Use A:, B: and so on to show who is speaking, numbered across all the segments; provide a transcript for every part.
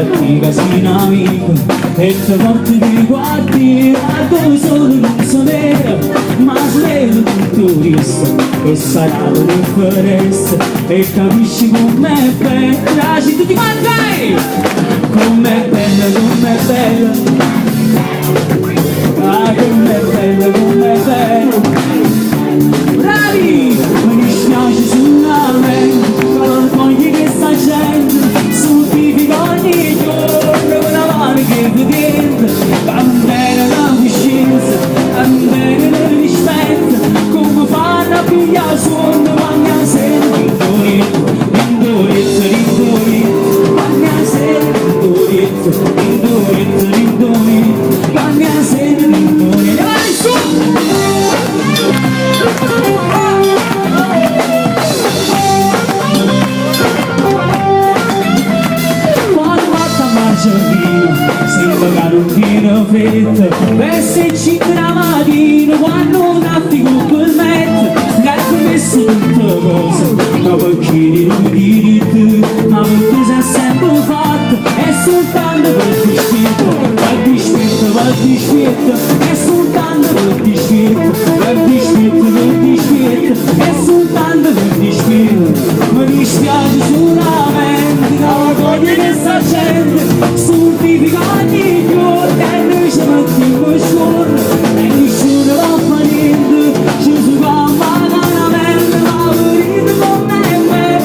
A: fatti casino amico e te porti dei guardi a dove sono non so nero ma svedo tutto questo e sarà l'interesse e capisci com'è bella tutti quanti com'è bella ah com'è bella bravi mi dispiace sulla mente vergogni che sta gente sul ogni giorno con la mano che vedete va bene la coscienza va bene la rispetto come fanno a pigliare suono quando la sera quando la sera sembra che non tiene fretta per se ci mattina quando traffico quel mezzo che ha commesso tutte cose ma perché di non dire te ma perché si è sempre fatto è soltanto per dispetto è soltanto per dispetto è soltanto per dispetto mi dispiace solamente che la voglia che sta gente sul tipico ogni giorno e noi ci mettiamo il giorno e nessuno va a fare niente ci si fa malamente ma venite con me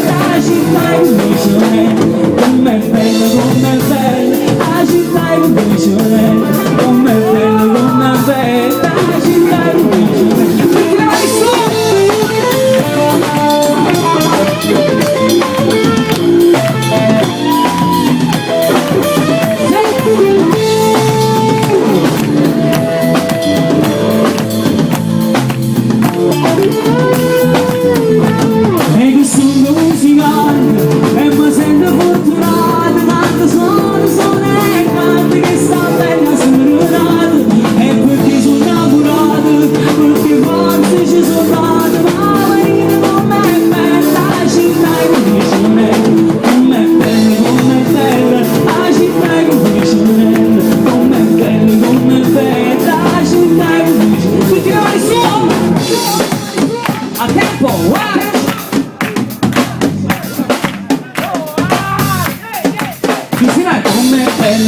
A: la città è com'è bella la città è com'è bella la città è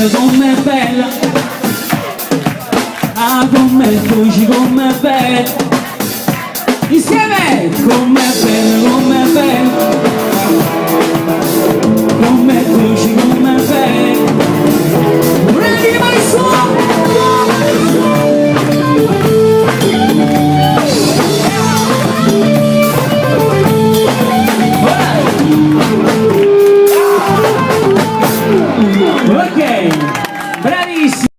A: com'è bella ah com'è bella insieme com'è bella